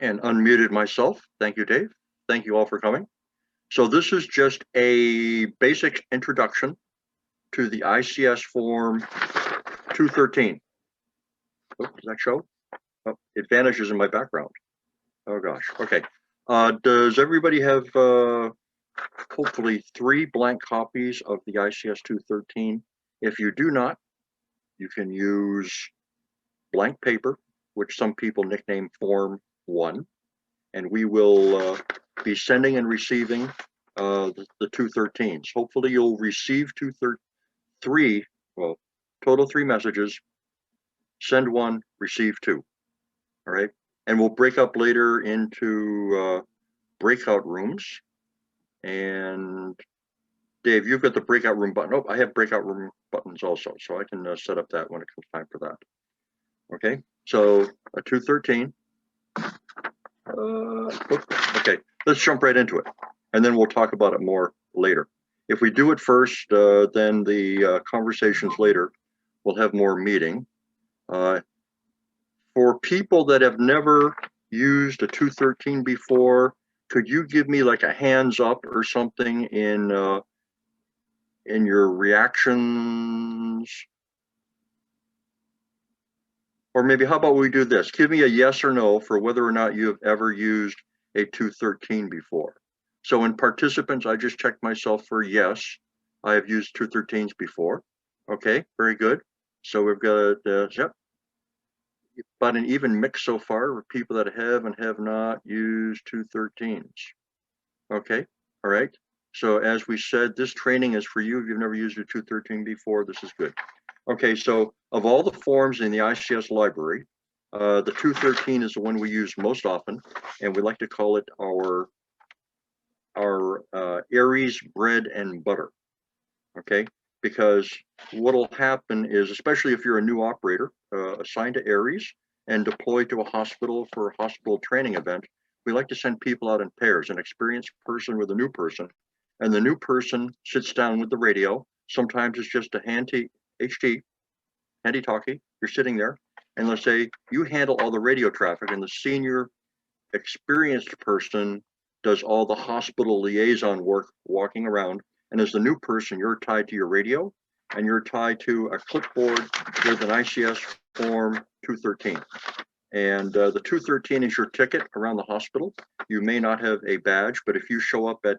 and unmuted myself. Thank you, Dave. Thank you all for coming. So this is just a basic introduction to the ICS Form 213. Oh, does that show? Oh, it vanishes in my background. Oh gosh, okay. Does everybody have hopefully 3 blank copies of the ICS 213? If you do not, you can use blank paper, which some people nickname Form 1, and we will be sending and receiving the 213s. Hopefully you'll receive 3, well, total 3 messages, send 1, receive 2, all right? And we'll break up later into breakout rooms. And Dave, you've got the breakout room button. Oh, I have breakout room buttons also, so I can set up that when it comes time for that. Okay, so a 213. Okay, let's jump right into it, and then we'll talk about it more later. If we do it first, then the conversations later will have more meaning. For people that have never used a 213 before, could you give me like a hands up or something in your reactions? Or maybe how about we do this? Give me a yes or no for whether or not you have ever used a 213 before. So in participants, I just checked myself for yes. I have used 213s before. Okay, very good. So we've got, yep, about an even mix so far with people that have and have not used 213s. Okay, all right. So as we said, this training is for you. If you've never used a 213 before, this is good. Okay, so of all the forms in the ICS library, the 213 is the one we use most often, and we like to call it our ARES bread and butter. Okay, because what'll happen is, especially if you're a new operator assigned to ARES and deployed to a hospital for a hospital training event, we like to send people out in pairs, an experienced person with a new person, and the new person sits down with the radio. Sometimes it's just a handy-talkie. You're sitting there, and let's say you handle all the radio traffic, and the senior experienced person does all the hospital liaison work walking around. And as the new person, you're tied to your radio, and you're tied to a clipboard with an ICS Form 213. And the 213 is your ticket around the hospital. You may not have a badge, but if you show up at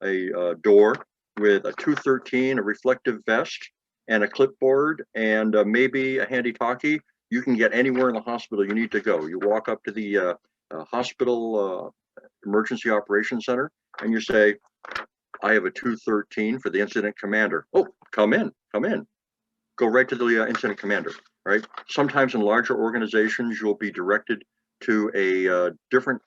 a door with a 213, a reflective vest, and a clipboard, and maybe a handy-talkie, you can get anywhere in the hospital you need to go. You walk up to the hospital emergency operations center, and you say, I have a 213 for the incident commander. Oh, come in. Go right to the incident commander, right? Sometimes in larger organizations, you'll be directed to a different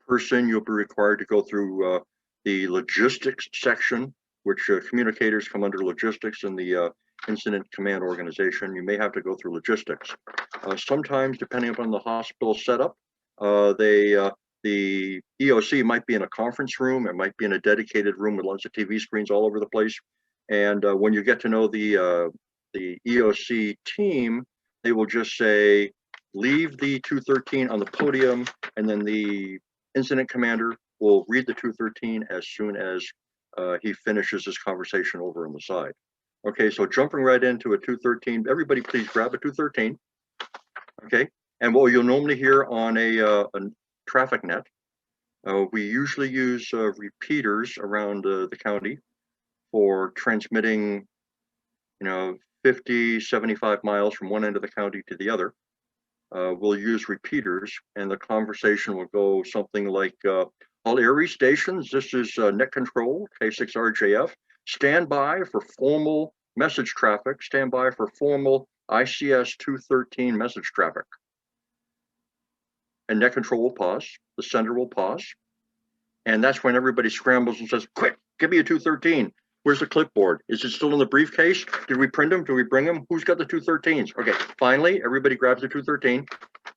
person. You'll be required to go through the logistics section, which communicators come under logistics in the incident command organization. You may have to go through logistics. Sometimes, depending upon the hospital setup, the EOC might be in a conference room. It might be in a dedicated room with lots of TV screens all over the place. And when you get to know the EOC team, they will just say, leave the 213 on the podium, and then the incident commander will read the 213 as soon as he finishes his conversation over on the side. Okay, so jumping right into a 213, everybody please grab a 213. Okay, and what you'll normally hear on a traffic net, we usually use repeaters around the county for transmitting, 50, 75 miles from one end of the county to the other. We'll use repeaters, and the conversation will go something like, all ARES stations, this is net control, K6RJF. Stand by for formal message traffic. Stand by for formal ICS 213 message traffic. And net control will pause. The sender will pause. And that's when everybody scrambles and says, quick, give me a 213. Where's the clipboard? Is it still in the briefcase? Did we print them? Did we bring them? Who's got the 213s? Okay, finally, everybody grabs the 213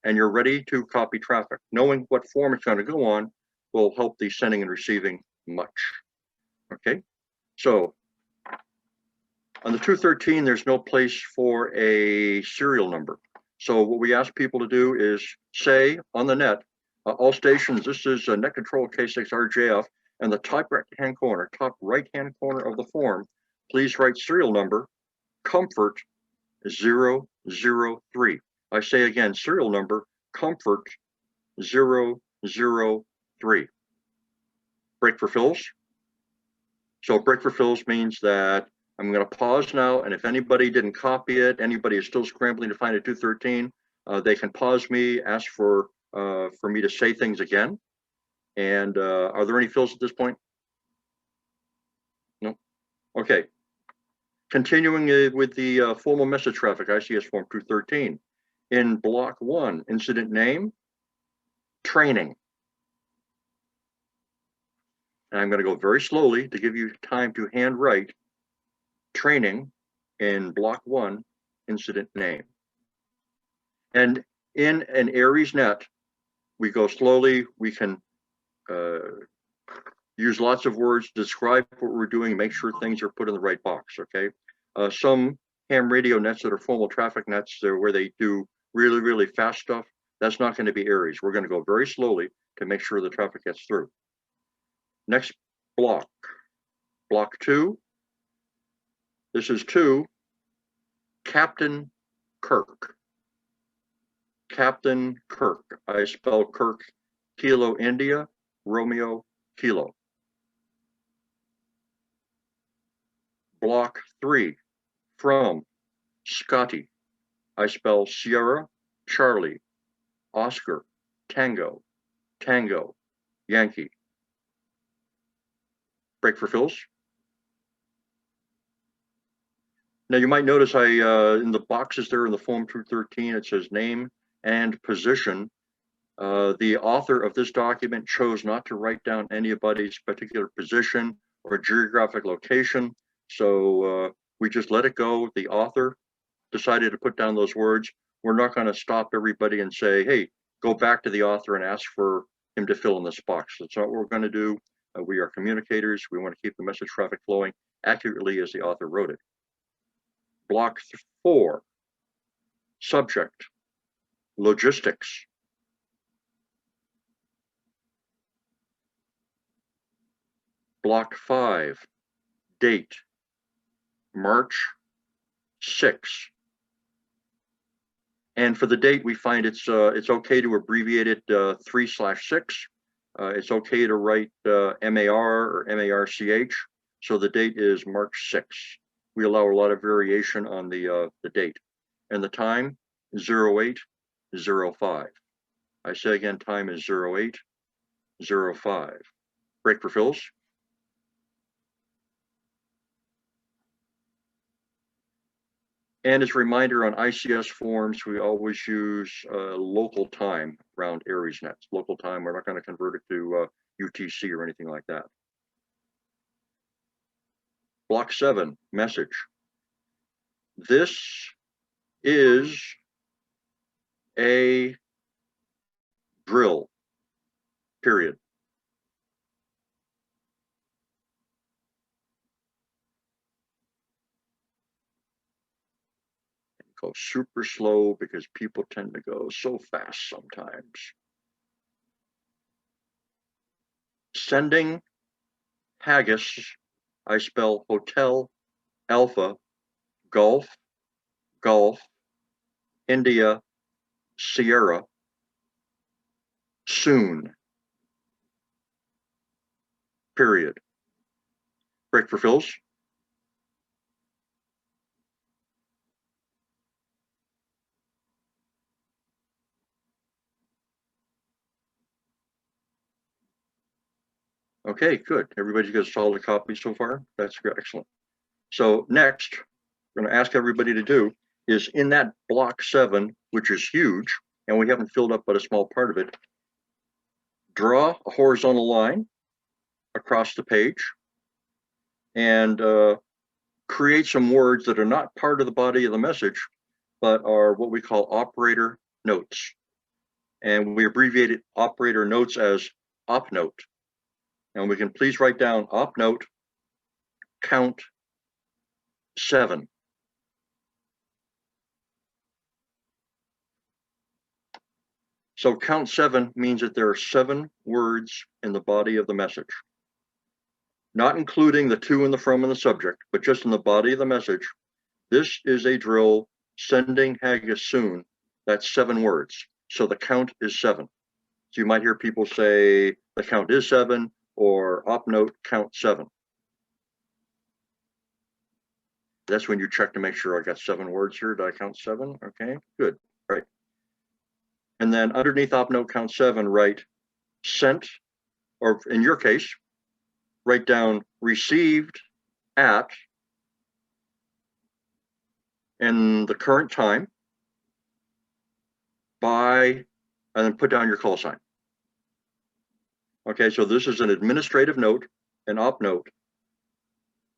and you're ready to copy traffic. Knowing what form it's going to go on will help the sending and receiving much. Okay, so on the 213, there's no place for a serial number. So what we ask people to do is say on the net, All stations, this is net control K6RJF, and the top right-hand corner of the form, please write serial number, comfort 003. I say again, serial number, comfort 003. Break for fills. So break for fills means that I'm going to pause now, and if anybody didn't copy it, anybody is still scrambling to find a 213, they can pause me, ask for me to say things again. And are there any fills at this point? No. Okay. Continuing with the formal message traffic, ICS Form 213. In Block 1, incident name, training. And I'm going to go very slowly to give you time to handwrite training in Block 1, incident name. And in an ARES net, we go slowly. We can use lots of words to describe what we're doing, make sure things are put in the right box, okay? Some ham radio nets that are formal traffic nets, where they do really, really fast stuff, that's not going to be ARES. We're going to go very slowly to make sure the traffic gets through. Next block, Block 2. This is 2, Captain Kirk. Captain Kirk. I spell Kirk, Kilo India, Romeo Kilo. Block 3, from Scotty. I spell Sierra, Charlie, Oscar, Tango, Tango, Yankee. Break for fills. Now you might notice I in the boxes there in the Form 213, it says name and position. The author of this document chose not to write down anybody's particular position or geographic location. So we just let it go. The author decided to put down those words. We're not going to stop everybody and say, hey, go back to the author and ask for him to fill in this box. That's not what we're going to do. We are communicators. We want to keep the message traffic flowing accurately as the author wrote it. Block 4, subject, logistics. Block 5, date, March 6. And for the date, we find it's okay to abbreviate it 3/6. It's okay to write MAR or MARCH. So the date is March 6. We allow a lot of variation on the date. And the time, 08:05. I say again, time is 08:05. Break for fills. And as a reminder, on ICS forms, we always use local time around ARES nets. Local time, we're not going to convert it to UTC or anything like that. Block 7, message. This is a drill, period. Go super slow because people tend to go so fast sometimes. Sending haggis, I spell hotel, alpha, golf, golf, India, Sierra, soon, period. Break for fills. Okay, good. Everybody's got a solid copy so far? That's good. Excellent. So next, I'm going to ask everybody to do is in that block 7, which is huge, and we haven't filled up but a small part of it, draw a horizontal line across the page and create some words that are not part of the body of the message, but are what we call operator notes. And we abbreviated operator notes as op note. And we can please write down op note, count 7. So count 7 means that there are 7 words in the body of the message, not including the to and the from and the subject, but just in the body of the message. This is a drill, sending haggis soon. That's 7 words. So the count is 7. So you might hear people say the count is 7 or op note count 7. That's when you check to make sure I got 7 words here. Did I count 7? Okay, good. Right. And then underneath op note count 7, write sent, or in your case, write down received at and the current time by, and then put down your call sign. Okay, so this is an administrative note, an op note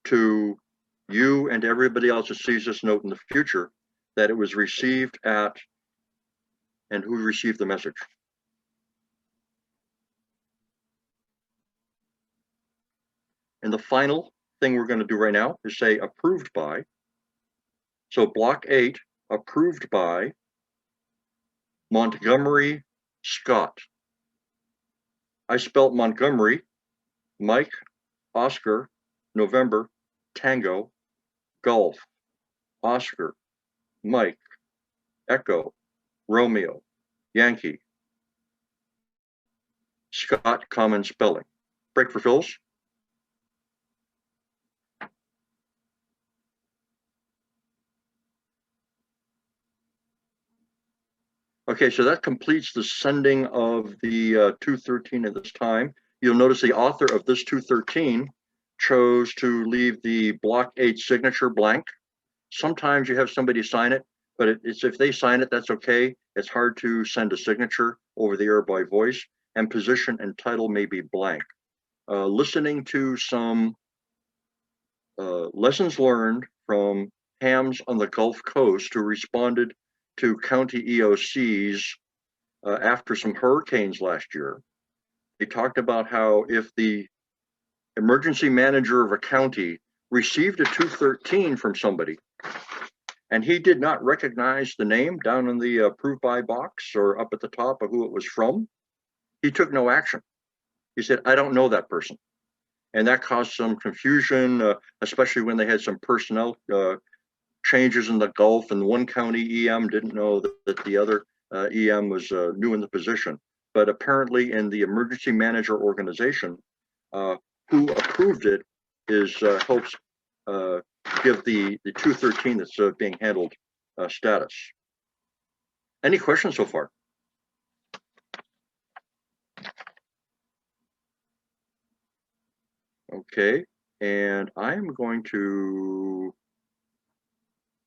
to you and everybody else that sees this note in the future that it was received at and who received the message. And the final thing we're going to do right now is say approved by. So block 8, approved by Montgomery Scott. I spelled Montgomery, Mike, Oscar, November, Tango, Golf, Oscar, Mike, Echo, Romeo, Yankee. Scott, common spelling. Break for fills. Okay, so that completes the sending of the 213 at this time. You'll notice the author of this 213 chose to leave the block 8 signature blank. Sometimes you have somebody sign it, but it's if they sign it, that's okay. It's hard to send a signature over the air by voice, and position and title may be blank. Listening to some lessons learned from hams on the Gulf Coast who responded to county EOCs after some hurricanes last year. They talked about how if the emergency manager of a county received a 213 from somebody and he did not recognize the name down in the approved by box or up at the top of who it was from, he took no action. He said, I don't know that person. And that caused some confusion, especially when they had some personnel changes in the Gulf, and one county EM didn't know that the other EM was new in the position. But apparently in the emergency manager organization, who approved it is helps give the 213 that's being handled status. Any questions so far? Okay, and I'm going to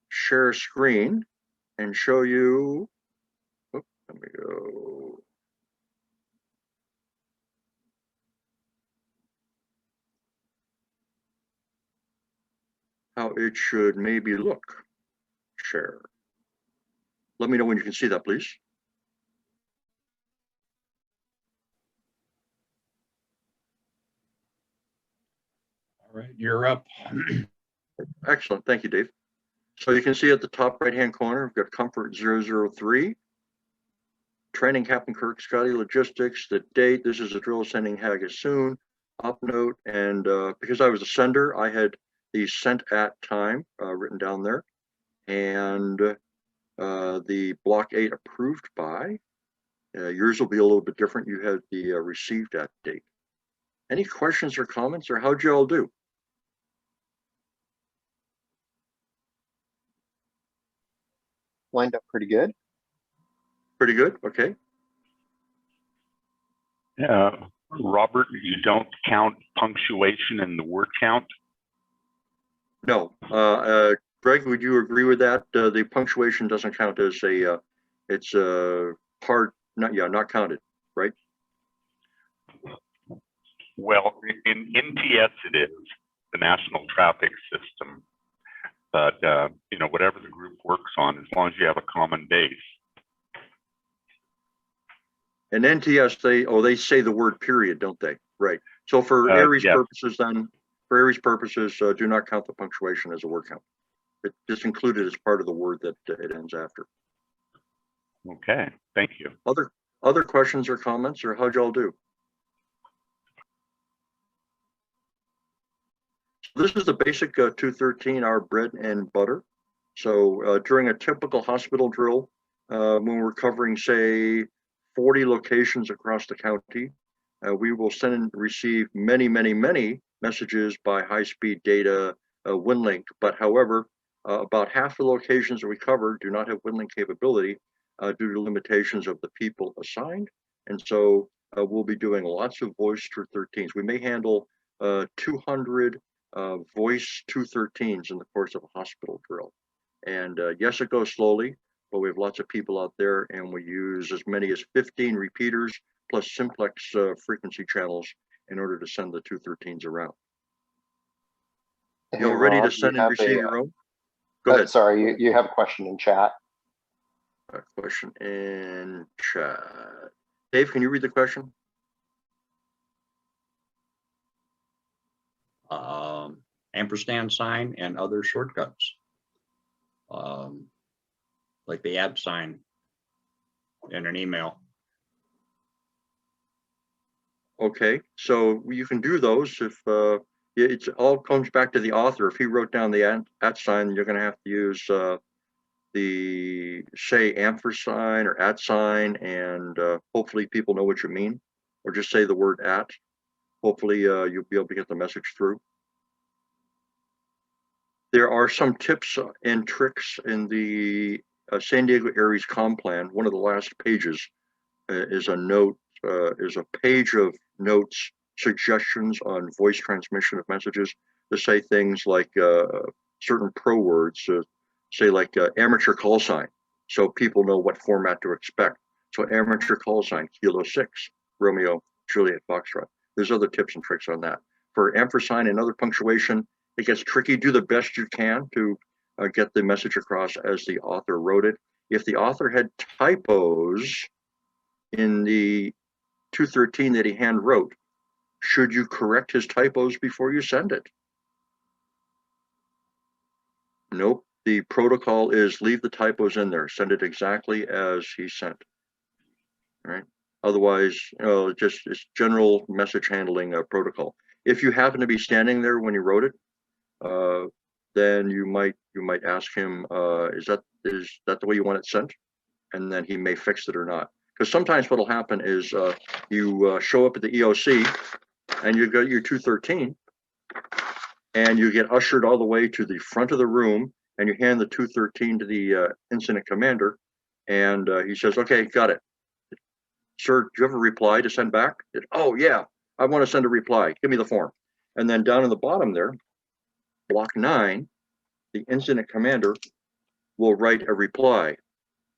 share screen and show you, let me go. How it should maybe look. Share. Let me know when you can see that, please. All right, you're up. Excellent, thank you, Dave. So you can see at the top right-hand corner, we've got Comfort 003, training Captain Kirk, Scotty Logistics, the date, this is a drill sending haggis soon, op note, and because I was a sender, I had the sent at time written down there, and the block 8 approved by. Yours will be a little bit different. You had the received at date. Any questions or comments, or how'd you all do? Lined up pretty good. Pretty good, okay. Robert, you don't count punctuation in the word count? No. Greg, would you agree with that? The punctuation doesn't count as a, it's a part, not counted, right? Well, in NTS it is, the National Traffic System. But, you know, whatever the group works on, as long as you have a common base. And NTS, they say the word period, don't they? Right. So for ARES purposes then, for ARES purposes, do not count the punctuation as a word count. It's just included as part of the word that it ends after. Okay, thank you. Other questions or comments, or how'd y'all do? This is the basic 213, our bread and butter. So during a typical hospital drill, when we're covering, say, 40 locations across the county, we will send and receive many, many, many messages by high-speed data WinLink. But however, about half the locations that we cover do not have WinLink capability due to limitations of the people assigned. And so we'll be doing lots of voice 213s. We may handle 200 voice 213s in the course of a hospital drill. And yes, it goes slowly, but we have lots of people out there, and we use as many as 15 repeaters plus simplex frequency channels in order to send the 213s around. Hey, You all ready to Rob, send you and have receive a, your own? Go ahead. sorry, you have a question in chat. A question in chat. Dave, can you read the question? Ampersand sign and other shortcuts. Like the @ sign in an email. Okay, so you can do those if it all comes back to the author. If he wrote down the @ sign, you're going to have to use the say ampersand or @ sign, and hopefully people know what you mean, or just say the word @. Hopefully you'll be able to get the message through. There are some tips and tricks in the San Diego ARES comm plan. One of the last pages is a note, is a page of notes, suggestions on voice transmission of messages to say things like certain pro words, say like amateur call sign, so people know what format to expect. So amateur call sign, Kilo 6, Romeo, Juliet, Foxtrot. There's other tips and tricks on that. For ampersand and other punctuation, it gets tricky. Do the best you can to get the message across as the author wrote it. If the author had typos in the 213 that he hand wrote, should you correct his typos before you send it? Nope. The protocol is leave the typos in there. Send it exactly as he sent. All right. Otherwise, just it's general message handling protocol. If you happen to be standing there when you wrote it, then you might ask him, is that the way you want it sent? And then he may fix it or not. Because sometimes what'll happen is you show up at the EOC and you got your 213 and you get ushered all the way to the front of the room and you hand the 213 to the incident commander, and he says, okay, got it. Sir, do you have a reply to send back? Oh yeah, I want to send a reply. Give me the form. And then down in the bottom there, block 9, the incident commander will write a reply.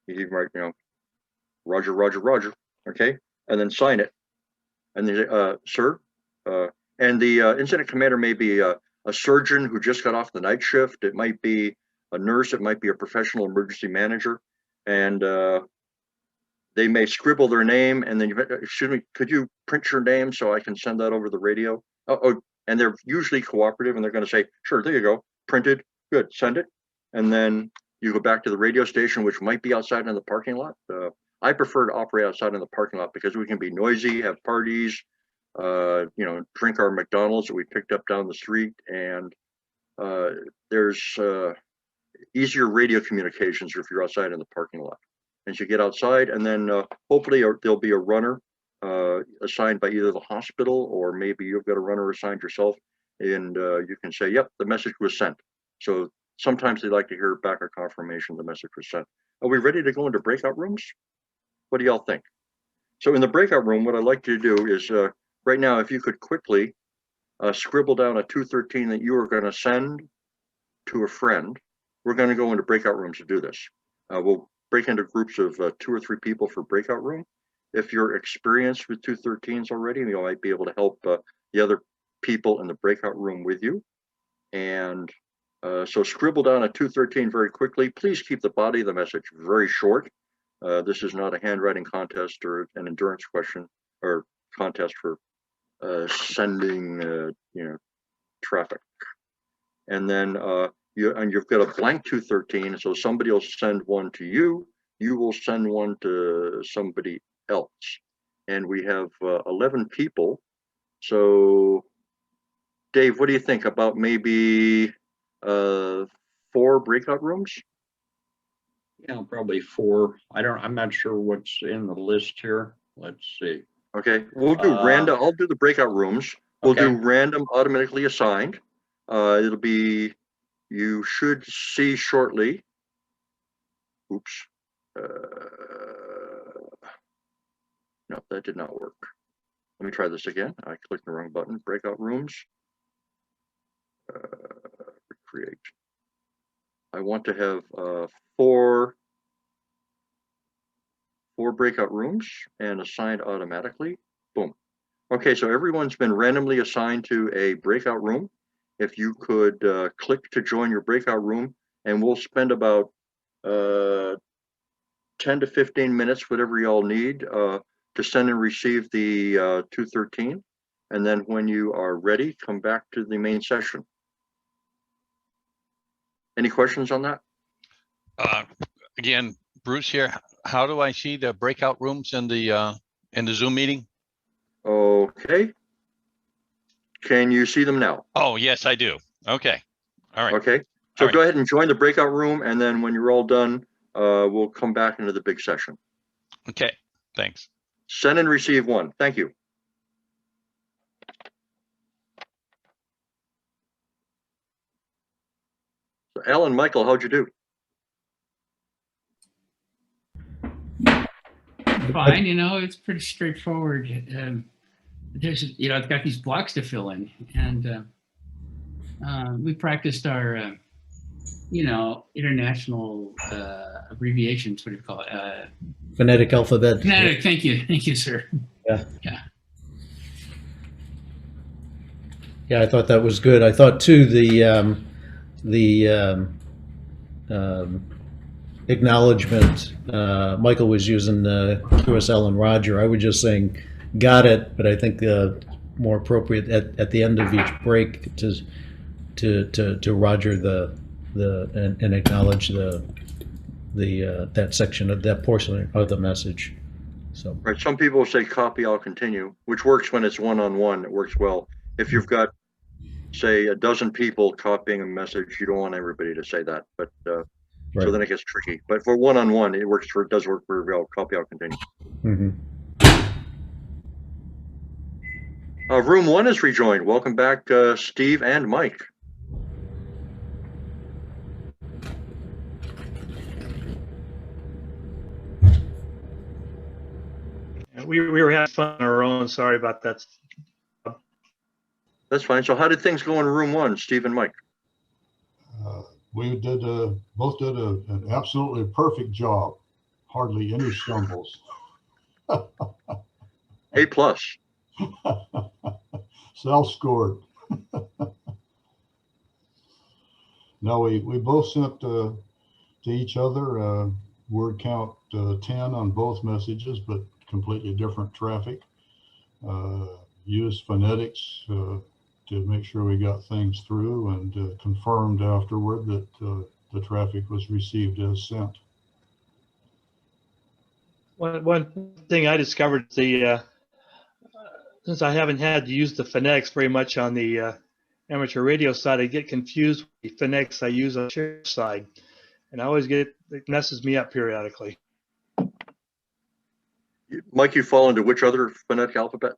He can write, Roger, Roger, Roger, okay? And then sign it. And then, sir, and the incident commander may be a surgeon who just got off the night shift. It might be a nurse. It might be a professional emergency manager. And they may scribble their name and then, excuse me, could you print your name so I can send that over the radio? Oh, and they're usually cooperative and they're going to say, sure, there you go, printed, good, send it. And then you go back to the radio station, which might be outside in the parking lot. I prefer to operate outside in the parking lot because we can be noisy, have parties, drink our McDonald's that we picked up down the street, and there's easier radio communications if you're outside in the parking lot. As you get outside, and then hopefully there'll be a runner assigned by either the hospital or maybe you've got a runner assigned yourself, and you can say, yep, the message was sent. So sometimes they like to hear back a confirmation the message was sent. Are we ready to go into breakout rooms? What do y'all think? So in the breakout room, what I'd like you to do is right now, if you could quickly scribble down a 213 that you are going to send to a friend. We're going to go into breakout rooms to do this. We'll break into groups of 2 or 3 people for breakout room. If you're experienced with 213s already, you might be able to help the other people in the breakout room with you. And so scribble down a 213 very quickly. Please keep the body of the message very short. This is not a handwriting contest or an endurance question or contest for sending traffic. And then you've got a blank 213, so somebody will send one to you. You will send one to somebody else. And we have 11 people. So Dave, what do you think about maybe 4 breakout rooms? Yeah, probably 4. I'm not sure what's in the list here. Let's see. Okay, we'll do random. I'll do the breakout rooms. We'll do Okay. random automatically assigned. It'll be, you should see shortly. Oops. No, that did not work. Let me try this again. I clicked the wrong button. Breakout rooms. Create. I want to have 4 breakout rooms and assigned automatically. Boom. Okay, so everyone's been randomly assigned to a breakout room. If you could click to join your breakout room, and we'll spend about 10 to 15 minutes, whatever y'all need, to send and receive the 213. And then when you are ready, come back to the main session. Any questions on that? Again, Bruce here. How do I see the breakout rooms in the Zoom meeting? Okay. Can you see them now? Oh, yes, I do. Okay. All right. Okay. So All go right. ahead and join the breakout room, and then when you're all done, we'll come back into the big session. Okay. Thanks. Send and receive 1. Thank you. So Alan, Michael, how'd you do? Fine, it's pretty straightforward. There's, I've got these blocks to fill in, and we practiced our, international abbreviations. What do you call it? Phonetic alphabet. Phonetic. Thank you, sir. Yeah. Yeah. Yeah, I thought that was good. I thought too the acknowledgement Michael was using QSL and Roger. I was just saying got it, but I think more appropriate at the end of each break to Roger and acknowledge that section of that portion of the message. So Right. Some people say copy, I'll continue, which works when it's one-on-one. It works well. If you've got, say, a dozen people copying a message, you don't want everybody to say that, but right. so then it gets tricky. But for one-on-one, it does work very well. Copy, I'll continue. Mm-hmm. Room 1 is rejoined. Welcome back, Steve and Mike. We were having fun on our own. Sorry about that. That's fine. So how did things go in room 1, Steve and Mike? We did both did an absolutely perfect job. Hardly any stumbles. A+. Self-scored. No, we both sent to each other word count 10 on both messages, but completely different traffic. Used phonetics to make sure we got things through, and confirmed afterward that the traffic was received as sent. One thing I discovered, since I haven't had to use the phonetics very much on the amateur radio side, I get confused with the phonetics I use on the share side, and I always it messes me up periodically. Mike, you fall into which other phonetic alphabet?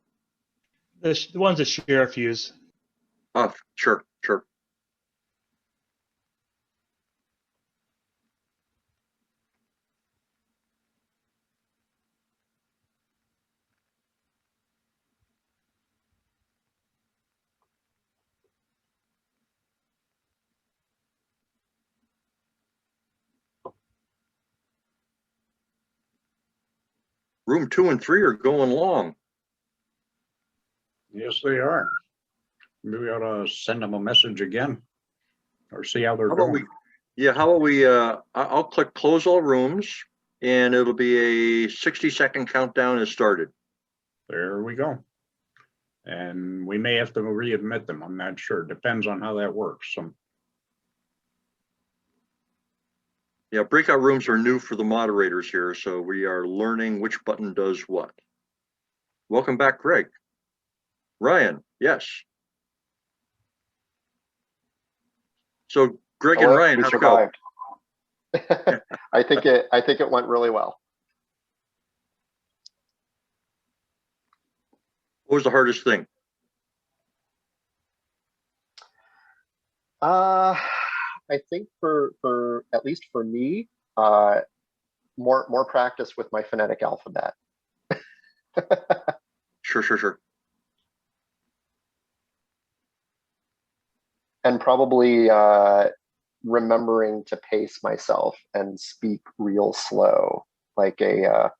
The ones that sheriff use. Oh, sure. Room 2 and 3 are going long. Yes, they are. Maybe we ought to send them a message again or see how they're How about doing. how about we, I'll click close all rooms, and it'll be a 60-second countdown has started. There we go. And we may have to readmit them. I'm not sure. Depends on how that works. Yeah, breakout rooms are new for the moderators here, so we are learning which button does what. Welcome back, Greg. Ryan, yes. So Greg and Hello, Ryan, we how'd it go? survived. I think it went really well. What was the hardest thing? I think for at least for me, more practice with my phonetic alphabet. Sure. And probably remembering to pace myself and speak real slow, like a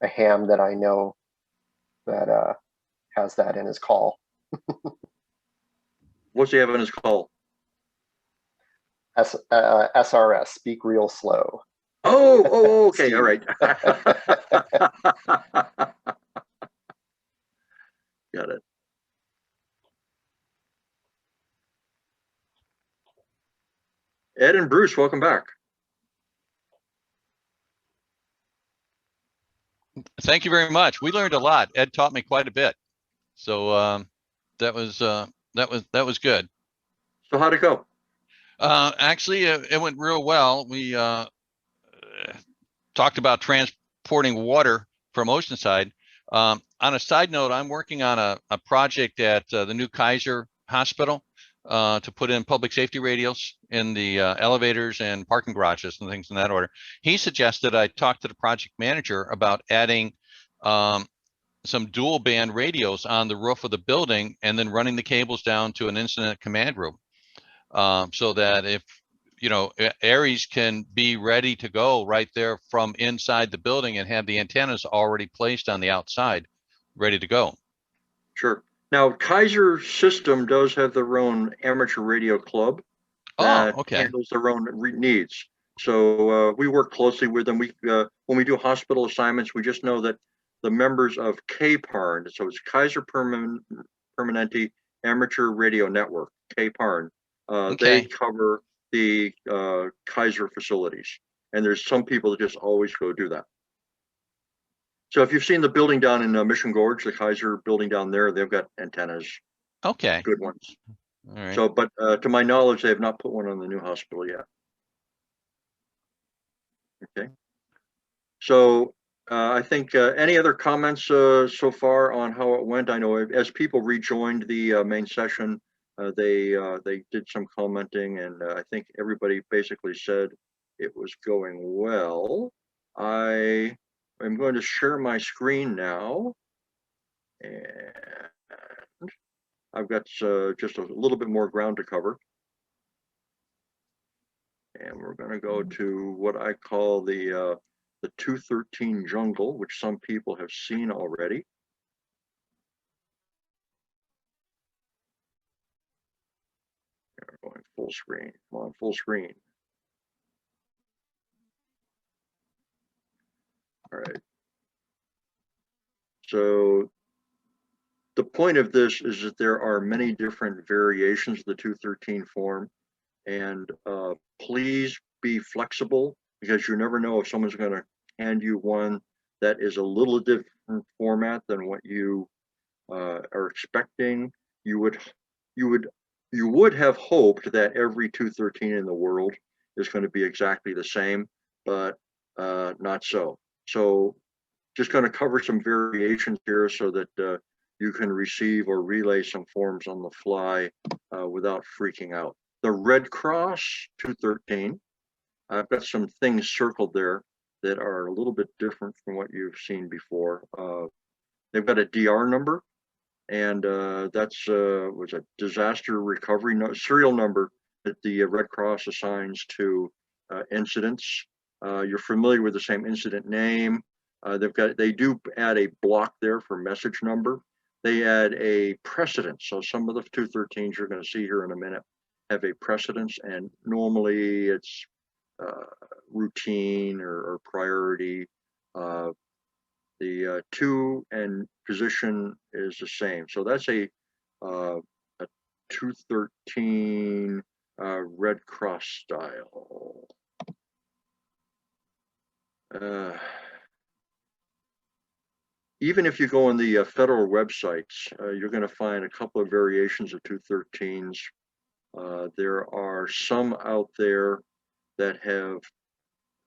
ham that I know that has that in his call. What's he have in his call? SRS, speak real slow. Oh, okay, Steve. all right. Got it. Ed and Bruce, welcome back. Thank you very much. We learned a lot. Ed taught me quite a bit. So that was good. So how'd it go? Actually, it went real well. We talked about transporting water from Oceanside. On a side note, I'm working on a project at the new Kaiser Hospital to put in public safety radios in the elevators and parking garages and things in that order. He suggested I talk to the project manager about adding some dual band radios on the roof of the building and then running the cables down to an incident command room, so that if ARES can be ready to go right there from inside the building and have the antennas already placed on the outside, ready to go. Sure. Now, Kaiser System does have their own amateur radio club that handles their own needs. So we work closely with them. When we do hospital assignments, we just know that the members of KPARN, so it's Kaiser Permanente Amateur Radio Network, KPARN, they cover the Kaiser facilities. And there's some people that just always go do that. So if you've seen the building down in Mission Gorge, the Kaiser building down there, they've got antennas. Okay. Good ones. All right. So, but to my knowledge, they have not put one on the new hospital yet. Okay. So I think any other comments so far on how it went? I know as people rejoined the main session, they did some commenting, and I think everybody basically said it was going well. I am going to share my screen now, and I've got just a little bit more ground to cover. And we're going to go to what I call the 213 jungle, which some people have seen already. We're going full screen. Come on, full screen. All right. So the point of this is that there are many different variations of the 213 form, and please be flexible, because you never know if someone's going to hand you one that is a little different format than what you are expecting. You would have hoped that every 213 in the world is going to be exactly the same, but not so. So just going to cover some variations here so that you can receive or relay some forms on the fly without freaking out. The Red Cross 213, I've got some things circled there that are a little bit different from what you've seen before. They've got a DR number, and that's was a disaster recovery serial number that the Red Cross assigns to incidents. You're familiar with the same incident name. They do add a block there for message number. They add a precedence. So some of the 213s you're going to see here in a minute have a precedence, and normally it's routine or priority. The to and position is the same. So that's a 213 Red Cross style. Even if you go on the federal websites, you're going to find a couple of variations of 213s. There are some out there that have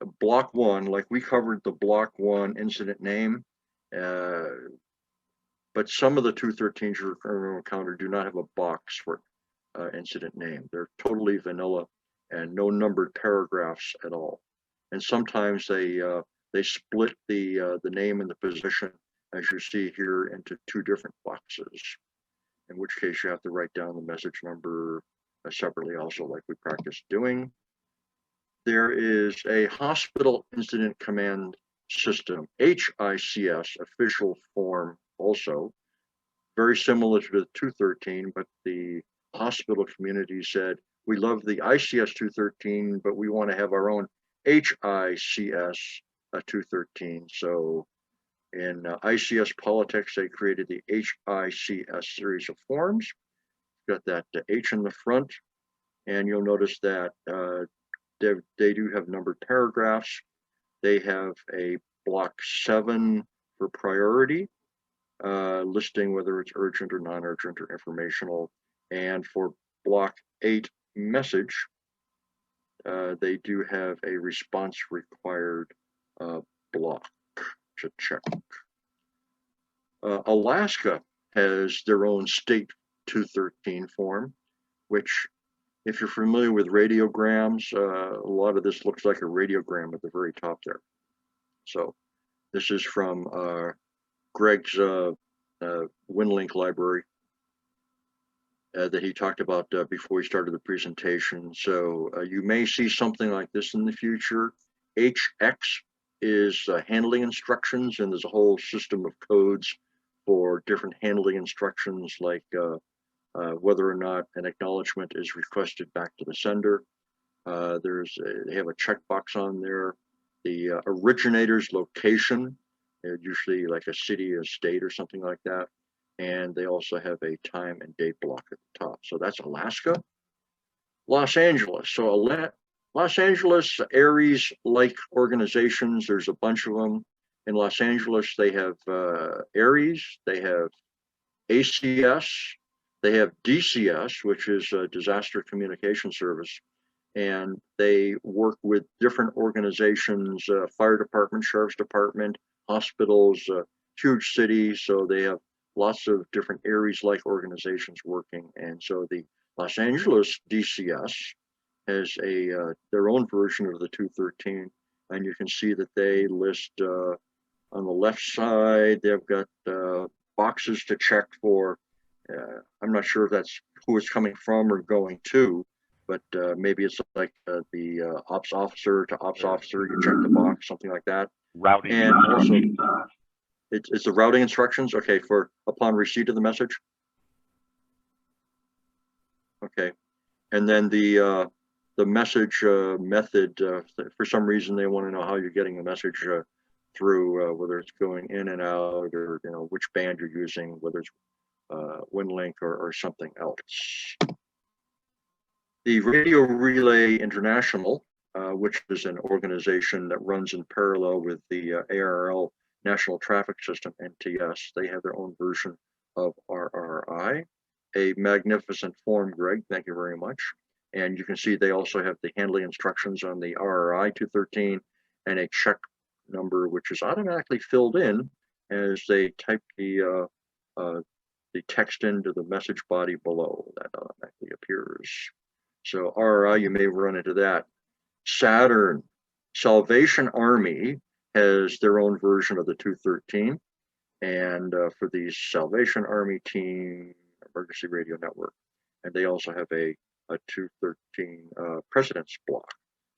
a block one, like we covered the block one incident name, but some of the 213s you're going to encounter do not have a box for incident name. They're totally vanilla and no numbered paragraphs at all. And sometimes they split the name and the position, as you see here, into two different boxes, in which case you have to write down the message number separately also, like we practiced doing. There is a hospital incident command system, HICS official form, also very similar to the 213, but the hospital community said, we love the ICS 213, but we want to have our own HICS 213. So in ICS politics, they created the HICS series of forms. Got that H in the front, and you'll notice that they do have numbered paragraphs. They have a block 7 for priority, listing whether it's urgent or non-urgent or informational. And for block 8 message, they do have a response required block to check. Alaska has their own state 213 form, which, if you're familiar with radiograms, a lot of this looks like a radiogram at the very top there. So this is from Greg's WinLink library that he talked about before we started the presentation. So you may see something like this in the future. HX is handling instructions, and there's a whole system of codes for different handling instructions, like whether or not an acknowledgement is requested back to the sender. They have a checkbox on there. The originator's location, usually like a city, a state, or something like that. And they also have a time and date block at the top. So that's Alaska. Los Angeles. So Los Angeles, ARES-like organizations, there's a bunch of them. In Los Angeles, they have ARES, they have ACS, they have DCS, which is a Disaster Communication Service, and they work with different organizations, fire department, sheriff's department, hospitals, huge cities. So they have lots of different ARES-like organizations working. And so the Los Angeles DCS has their own version of the 213, and you can see that they list on the left side, they've got boxes to check for. I'm not sure if that's who it's coming from or going to, but maybe it's like the ops officer to ops officer, you check the box, something like that. Routing. And also, it's the routing instructions, okay, for upon receipt of the message. Okay, and then the message method, for some reason they want to know how you're getting the message through, whether it's going in and out, or which band you're using, whether it's WinLink or something else. The Radio Relay International, which is an organization that runs in parallel with the ARL National Traffic System, NTS, they have their own version of RRI. A magnificent form, Greg, thank you very much. And you can see they also have the handling instructions on the RRI 213 and a check number, which is automatically filled in as they type the text into the message body below. That automatically appears. So RRI, you may run into that. Saturn, Salvation Army has their own version of the 213. And for the Salvation Army Team Emergency Radio Network. And they also have a 213 precedence block.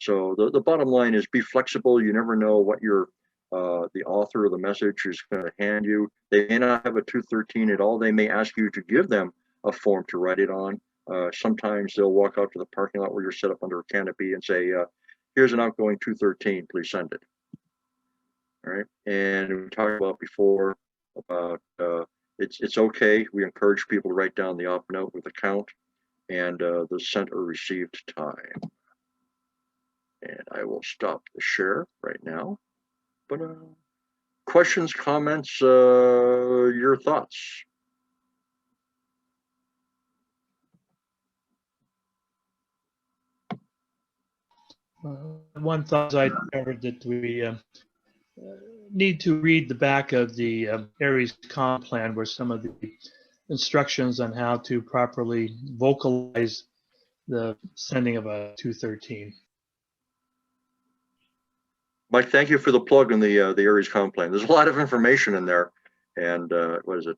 So the bottom line is be flexible. You never know what the author of the message is going to hand you. They may not have a 213 at all. They may ask you to give them a form to write it on. Sometimes they'll walk out to the parking lot where you're set up under a canopy and say, here's an outgoing 213, please send it. All right, and we talked about before about it's okay. We encourage people to write down the op note with the count and the sent or received time. And I will stop the share right now. Questions, comments, your thoughts? One thought I covered that we need to read the back of the ARES comp plan, where some of the instructions on how to properly vocalize the sending of a 213. Mike, thank you for the plug in the ARES comp plan. There's a lot of information in there, and what is it,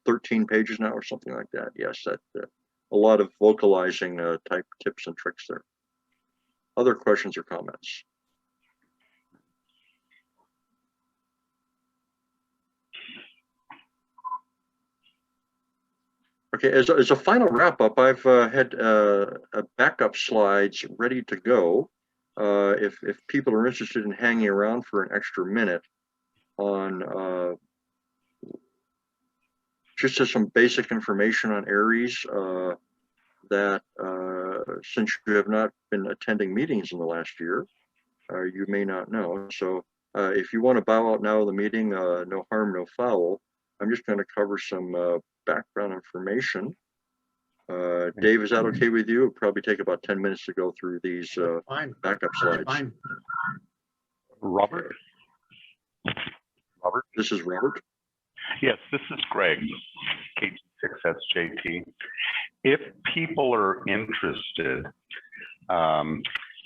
13 pages now or something like that? Yes, that a lot of vocalizing type tips and tricks there. Other questions or comments? Okay, as a final wrap up, I've had backup slides ready to go. If people are interested in hanging around for an extra minute on just as some basic information on ARES that since you have not been attending meetings in the last year, you may not know. So if you want to bow out now of the meeting, no harm, no foul. I'm just going to cover some background information. Dave, is that okay with you? It'll probably take about 10 minutes to go through these backup slides. Fine. Robert? Robert? This is Robert. Yes, this is Greg, KG6SJT. If people are interested,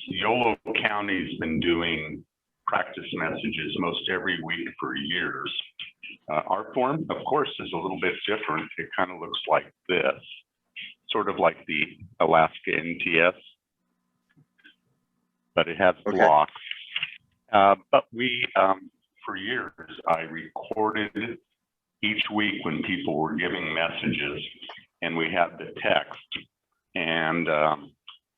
Yolo County's been doing practice messages most every week for years. Our form, of course, is a little bit different. It kind of looks like this, sort of like the Alaska NTS, but it has blocks. But we, for years, I recorded each week when people were giving messages, and we had the text, and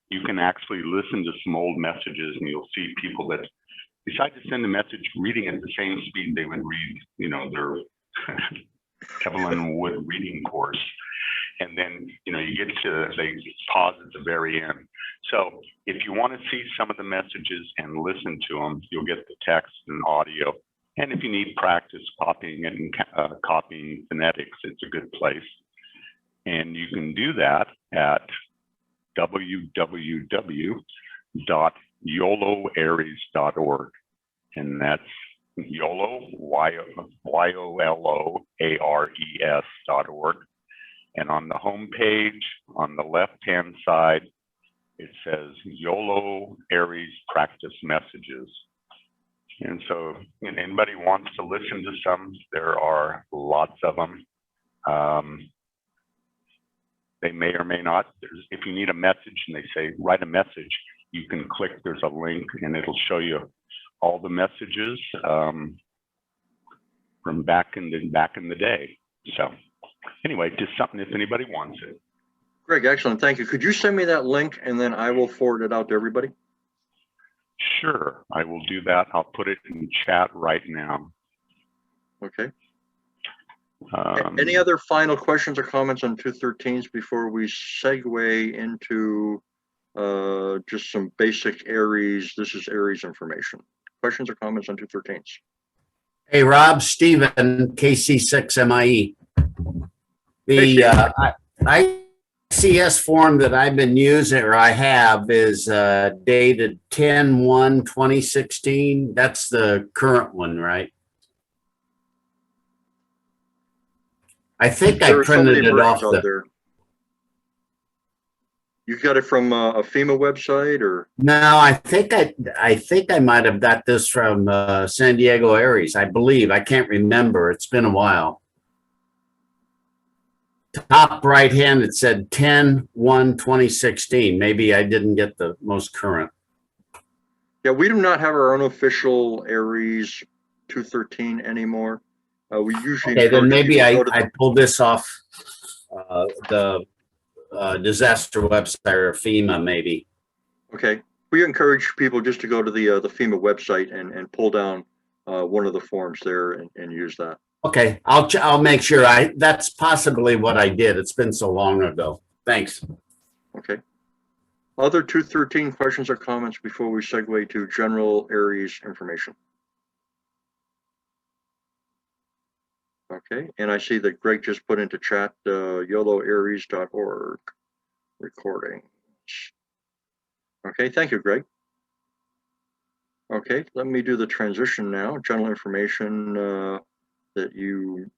you can actually listen to some old messages, and you'll see people that decide to send a message reading at the same speed they would read, you know, their Evelyn Wood reading course. And then, you know, you get to, they pause at the very end. So if you want to see some of the messages and listen to them, you'll get the text and audio. And if you need practice copying and copying phonetics, it's a good place. And you can do that at www.yoloares.org. And that's YOLO, YOLOARES.org. And on the home page, on the left-hand side, it says YOLO ARES practice messages. And so if anybody wants to listen to some, there are lots of them. They may or may not. If you need a message and they say, write a message, you can click, there's a link, and it'll show you all the messages from back in the day. So anyway, just something if anybody wants it. Greg, excellent. Thank you. Could you send me that link and then I will forward it out to everybody? Sure, I will do that. I'll put it in chat right now. Okay. Any other final questions or comments on 213s before we segue into just some basic ARES? This is ARES information. Questions or comments on 213s? Hey, Rob, Stephen, KC6MIE. The ICS form that I've been using, or I have, is dated 10/1/2016. That's the current one, right? I think I printed it off the. You got it from a FEMA website, or? No, I think I might have got this from San Diego ARES. I believe. I can't remember. It's been a while. Top right hand, it said 10/1/2016. Maybe I didn't get the most current. Yeah, we do not have our own official ARES 213 anymore. We usually. Okay, then maybe I pulled this off the disaster website or FEMA, maybe. Okay, we encourage people just to go to the FEMA website and pull down one of the forms there and use that. Okay, I'll make sure. That's possibly what I did. It's been so long ago. Thanks. Okay. Other 213 questions or comments before we segue to general ARES information? Okay, and I see that Greg just put into chat YOLOARES.org recordings. Okay, thank you, Greg. Okay, let me do the transition now. General information that you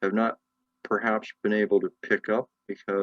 have not perhaps been able to pick up because